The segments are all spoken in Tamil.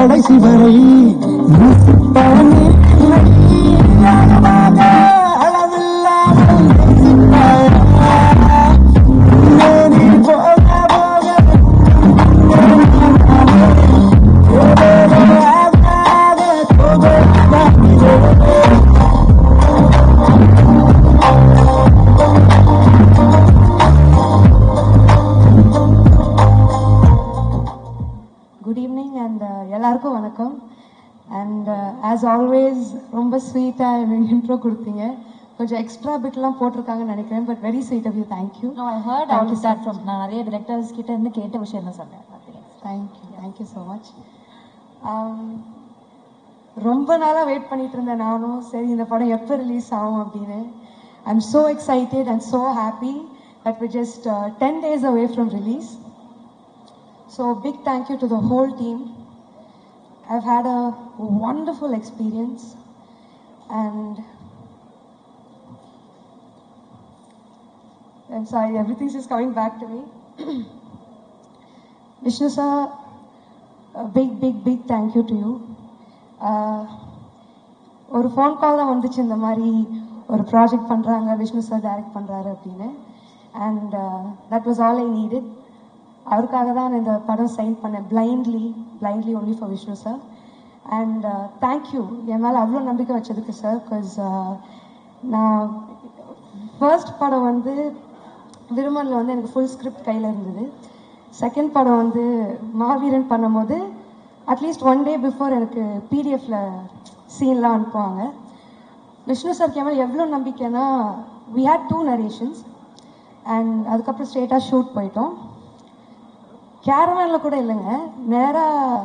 கடைசி வரை Good evening and எல்லாருக்கும் வணக்கம் and as always ரொம்ப ஸ்வீட்டா இன்ட்ரோ கொடுத்தீங்க கொஞ்சம் எக்ஸ்ட்ரா பிட்லாம் போட்டிருக்காங்கன்னு நினைக்கிறேன் but very sweet of you thank you No, I heard all of that from நான் நிறைய டிரெக்டர்ஸ் கிட்ட இருந்து கேட்ட விஷயம் தான் சொன்னேன் தேங்க் யூ ஸோ மச் ரொம்ப நாளாக வெயிட் பண்ணிட்டு இருந்தேன் நானும் சரி இந்த படம் எப்போ ரிலீஸ் ஆகும் அப்படின்னு I am so excited and so happy that we're just 10 days away from release. So big thank you to the whole team. I've had a wonderful experience and I'm sorry, everything's just coming back to me. Vishnu sir, a big thank you to you. ஒரு ஃபோன் கால் தான் வந்துச்சு இந்த மாதிரி ஒரு ப்ராஜெக்ட் பண்ணுறாங்க விஷ்ணு சார் டைரக்ட் பண்ணுறாரு அப்படின்னு and that was all I needed அவருக்காக தான் இந்த படம் சைன் பண்ணேன் blindly only for Vishnu sir and thank you என் மேலே அவ்வளோ நம்பிக்கை வச்சதுக்கு சார் பிகாஸ் நான் ஃபர்ஸ்ட் படம் வந்து விருமனில் வந்து எனக்கு ஃபுல் ஸ்கிரிப்ட் கையில் இருந்தது செகண்ட் படம் வந்து மாவீரன் பண்ணும்போது அட்லீஸ்ட் 1 day பிஃபோர் எனக்கு பிடிஎஃப்ல சீன்லாம் அனுப்புவாங்க விஷ்ணு சார் கேமல் எவ்வளோ நம்பிக்கைன்னா வி ஹேட் 2 narrations அண்ட் அதுக்கப்புறம் ஸ்ட்ரெயிட்டாக ஷூட் போயிட்டோம் கேரவேனில் கூட இல்லைங்க நேராக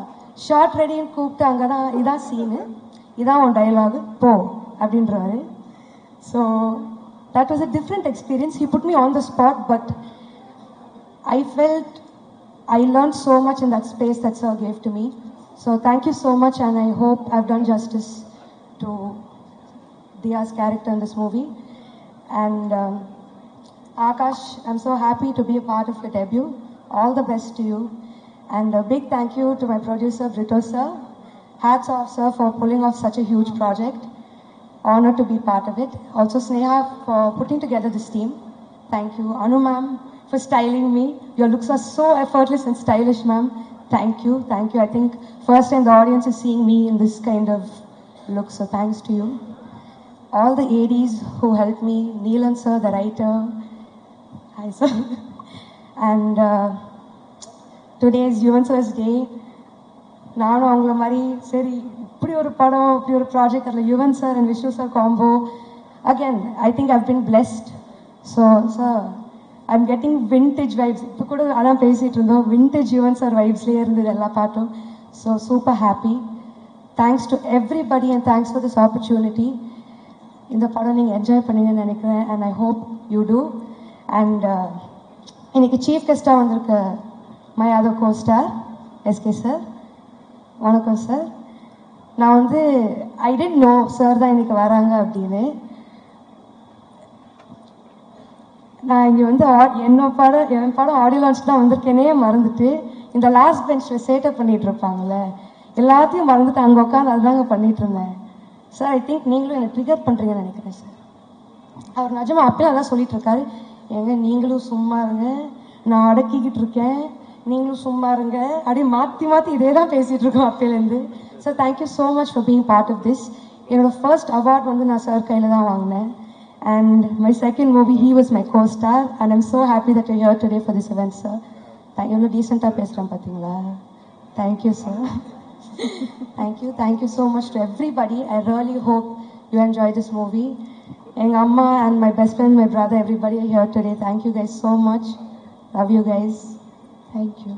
ஷார்ட் ரெடின்னு கூப்பிட்டு அங்கே தான் இதான் சீனு இதான் உன் டைலாகு போ அப்படின்றவாரு so that was a different experience he put me on the spot but I felt I learned so much in that space that sir gave to me. So thank you so much and I hope I've done justice to Diya's character in this movie. And Akash, I'm so happy to be a part of your debut. All the best to you. And a big thank you to my producer, Brito sir. Hats off sir for pulling off such a huge project. Honored to be part of it. Also Sneha for putting together this team. Thank you. Anu ma'am for styling me. Your looks are so effortless and stylish, ma'am. Thank you. I think first time the audience is seeing me in this kind of look, so thanks to you. All the ADs who helped me, Neelan sir, the writer. Hi sir. And today is Yuvan sir's day. நானும் அவங்கள மாதிரி சரி இப்படி ஒரு படம் இப்படி ஒரு ப்ராஜெக்ட் அதில் Yuvan sir and Vishnu sir combo again I think I've been blessed so sir I'm getting vintage vibes இப்போ கூட அதான் பேசிகிட்டு இருந்தோம் விண்டேஜ் யுவன் சார் வைப்ஸ்லேயே இருந்தது எல்லா பாட்டும் so super happy thanks to everybody and thanks for this opportunity இந்த படம் நீங்கள் என்ஜாய் பண்ணுவீங்கன்னு நினைக்கிறேன் and I hope you too and இன்னைக்கு சீஃப் கெஸ்ட்டாக வந்திருக்க my other costar SK sir வணக்கம் சார் நான் வந்து ஐ டென்ட் நோ சார் தான் இன்னைக்கு வராங்க அப்படின்னு நான் இங்கே வந்து என் படம் ஆடியோ லான்ச் தான் வந்திருக்கேனே மறந்துட்டு இந்த லாஸ்ட் பெஞ்சில் சேட்டப் பண்ணிட்டு இருப்பாங்கல்ல எல்லாத்தையும் மறந்துட்டு அங்கே உட்காந்து அதுதாங்க பண்ணிட்டு இருந்தேன் சார் ஐ திங்க் நீங்களும் என்னை ட்ரிகர் பண்ணுறீங்கன்னு நினைக்கிறேன் சார் அவர் நிஜமா அப்பயும் அதான் சொல்லிட்டு இருக்காரு ஏங்க நீங்களும் சும்மா இருங்க நான் அடக்கிக்கிட்டு இருக்கேன் நீங்களும் சும்மா இருங்க அப்படியே மாற்றி இதே தான் பேசிகிட்டு இருக்கோம் அப்பையிலேருந்து sir thank you so much for being part of this என்னோடய ஃபர்ஸ்ட் அவார்ட் வந்து நான் சார் கையில் தான் வாங்கினேன் and my second movie he was my co-star and I'm so happy that you're here today for this event sir thank you decent ah pesran pathingala thank you sir thank you so much to everybody I really hope you enjoy this movie and amma and my best friend my brother everybody are here today thank you guys so much love you guys thank you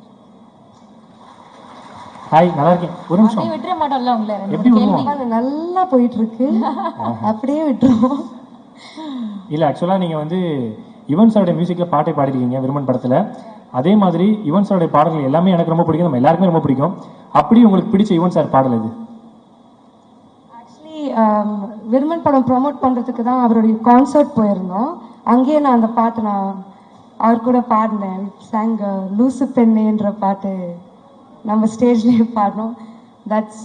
hi நல்லா இருக்கேன் ஒரு நிமிஷம் அப்படியே விட்டுற மாட்டோம்ல உங்களை எப்படி விடுவோம் நல்லா போயிட்டு இருக்கு அப்படியே விட்டுறோம் இல்லை ஆக்சுவலாக நீங்கள் வந்து யுவன் சாரோட மியூசிக்கில் பாட்டை பாடிருக்கீங்க விருமன் படத்தில் அதே மாதிரி யுவன் சாரோட பாடல்கள் எல்லாமே எனக்கு ரொம்ப பிடிக்கும் நம்ம எல்லாருக்குமே ரொம்ப பிடிக்கும் அப்படி உங்களுக்கு பிடிச்ச யுவன் சார் பாடல் இது ஆக்சுவலி விருமன் படம் ப்ரொமோட் பண்ணுறதுக்கு தான் அவருடைய கான்சர்ட் போயிருந்தோம் அங்கேயே நான் அந்த பாட்டு நான் அவர் கூட பாடினேன் சாங் லூசு பெண்ணேன்ற பாட்டு நம்ம ஸ்டேஜ்லேயே பாடினோம் that's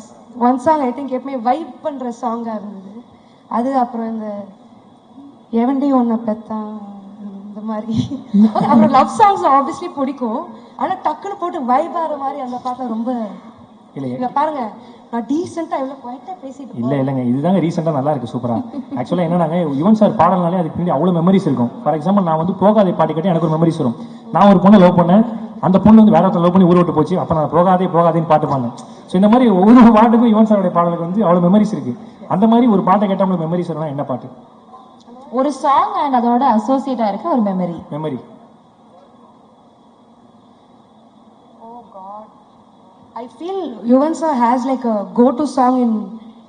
one song I think எப்பவுமே வைப் பண்ணுற சாங்காக இருந்தது. அது அப்புறம் இந்த எவண்டி ஒன்றை பெத்தான் இந்த மாதிரி அப்புறம் லவ் சாங்ஸ் ஆப்வியஸ்லி பிடிக்கும். ஆனால் டக்குன்னு போட்டு வைப் ஆகிற மாதிரி அந்த பாட்டில் ரொம்ப இங்க பாருங்க நான் டீசெண்டாக எவ்வளோ குவைட்டாக பேசிட்டு இல்லைங்க இதுதாங்க ரீசெண்டாக நல்லா இருக்கு சூப்பரா. ஆக்சுவலாக என்னன்னாங்க யுவன் சார் பாடல்னாலே அதுக்கு பின்னாடி அவ்வளோ மெமரிஸ் இருக்கும். ஃபார் எக்ஸாம்பிள் நான் வந்து போகாதே பாட்டு கேட்டு எனக்கு ஒரு மெமரிஸ் வரும். நான் ஒரு பொண்ணை லவ் பண்ணேன், அந்த பொண்ணு வந்து வேற ஒருத்தர் லவ் பண்ணி ஊர் விட்டு போச்சு, அப்போ நான் போகாதேன்னு பாட்டு பாடினேன். ஸோ இந்த மாதிரி ஒவ்வொரு பாட்டுக்கும் யுவன் சாரோட பாடலுக்கு வந்து அவ்வளோ மெமரிஸ் இருக்கு. அந்த மாதிரி ஒரு பாட்டை கேட்டால் உங்களுக்கு மெமரிஸ் வரலாம் என்ன பாட்டு? ஒரு சாங் அண்ட் அதோட அசோசியேட்டா இருக்க ஒரு memory. I feel Yuvan sir has like a go-to song in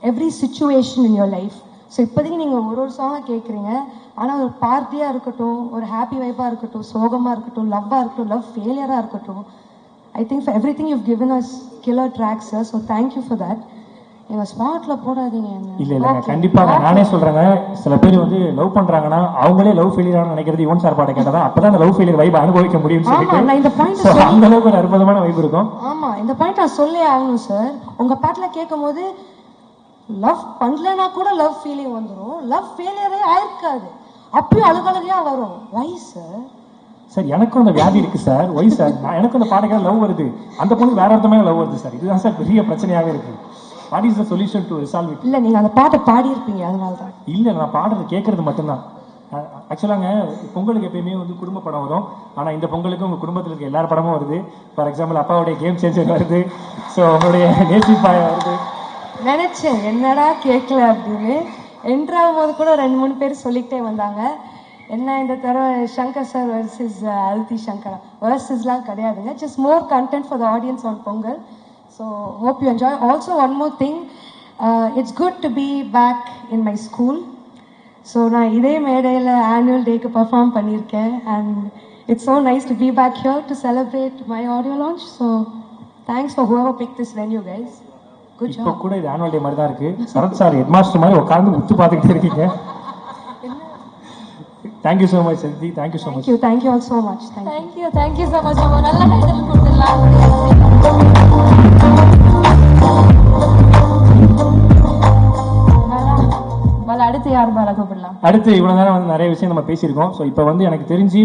every situation in your life. So இப்போதைக்கு நீங்கள் ஒரு சாங்காக கேட்குறீங்க, ஆனால் ஒரு பார்ட்டியாக இருக்கட்டும், ஒரு ஹாப்பி வைப்பாக இருக்கட்டும், சோகமாக இருக்கட்டும், லவ்வாக இருக்கட்டும், லவ் ஃபெயிலியராக இருக்கட்டும், I think for everything you given us killer tracks sir. So thank you for that. எங்கள் ஸ்பாட்டில் போடாதீங்க. இல்லைங்க கண்டிப்பாக நானே சொல்கிறேங்க. சில பேர் வந்து லவ் பண்ணுறாங்கன்னா அவங்களே லவ் ஃபெயிலியரானு நினைக்கிறது யுவன் சார் பாட்டை கேட்டால் தான் அப்போ தான் லவ் ஃபெயிலியர் வைப் அனுபவிக்க முடியும்னு சொல்லிட்டு நான் இந்த பாயிண்ட் அந்த அளவுக்கு ஒரு அற்புதமான வைப் இருக்கும். ஆமாம் இந்த பாயிண்ட் நான் சொல்லே ஆகணும் சார். உங்கள் பாட்டில் கேட்கும் போது லவ் பண்ணலனா கூட லவ் ஃபீலிங் வந்துடும், லவ் ஃபெயிலியரே ஆயிருக்காது, அப்பயும் அழுகழுகையாக வரும். வை சார்? சார் எனக்கும் அந்த வியாதி இருக்கு சார். ஒய் சார் எனக்கும் அந்த பாட்டுக்காக லவ் வருது, அந்த பொண்ணு வேற ஒருத்தமே லவ் வருது சார். இதுதான் சார் பெரிய பிரச்சனையாகவே இருக்கு. What is the solution to resolve it? இல்லை நீங்கள் அந்த பாட்டை பாடியிருப்பீங்க அதனால தான். இல்லை நான் பாடுறது கேட்கறது மட்டும்தான். ஆக்சுவலாக பொங்கலுக்கு எப்பயுமே வந்து குடும்ப படம் வரும், ஆனால் இந்த பொங்கலுக்கு உங்கள் குடும்பத்தில் இருக்க எல்லா படமும் வருது. ஃபார் எக்ஸாம்பிள் அப்பாவுடைய கேம் சேஞ்சர் வருது, ஸோ உங்களுடைய நேசிப்பாயா வருது. நினைச்சேன் என்னடா கேட்கல அப்படின்னு. என்ட்ராகும் போது கூட 2-3 பேர் சொல்லிக்கிட்டே வந்தாங்க. என்ன இந்த தடவை சங்கர் சார் வர்சஸ் அதித்தி சங்கரா வர்சஸ்லாம் கிடையாதுங்க, just more content for the audience on Pongal. So hope you enjoy. Also one more thing, it's good to be back in my school. So நான் இதே மேடையில் ஆனுவல் டேக்கு பர்ஃபார்ம் பண்ணியிருக்கேன். And it's so nice to be back here to celebrate my audio launch. So thanks for whoever pick this venue guys. இப்போ கூட இது ஆனுவல் டே மாதிரி தான் இருக்கு. சரத் சார் ஹெட் மாஸ்டர் மாதிரி உட்கார்ந்து உத்து பார்த்துக்கிட்டே இருக்கீங்க. தேங்க்யூ ஸோ மச் சதி. Thank you so much. Thank you all so much. Thank you so much. நம்ம நல்ல டைட்டில் கொடுத்துடலாம். அடுத்து யார் பாலா கூப்பிடலாம்? அடுத்து இவ்வளவு நேரம் வந்து நிறைய விஷயம் நம்ம பேசியிருக்கோம். ஸோ இப்போ வந்து எனக்கு தெரிஞ்சு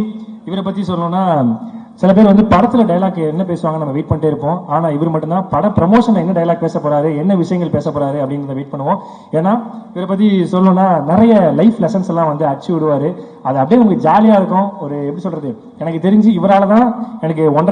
இவரை பத்தி சொல்லணும்னா சில பேர் வந்து படத்துல டைலாக் என்ன பேசுவாங்க நம்ம வெயிட் பண்ணிட்டே இருப்போம். ஆனா இவர் மட்டும்தான் பட ப்ரமோஷன்ல என்ன டைலாக் பேச போறாரு, என்ன விஷயங்கள் பேச போறாரு அப்படின்றத வெயிட் பண்ணுவோம். ஏன்னா இவரை பத்தி சொல்லணும்னா நிறைய லைஃப் லெசன்ஸ் எல்லாம் வந்து அடிச்சு விடுவாரு. அது அப்படியே உங்களுக்கு ஜாலியா இருக்கும். ஒரு எப்படி சொல்றது, எனக்கு தெரிஞ்சு இவரால் தான் எனக்கு 1.5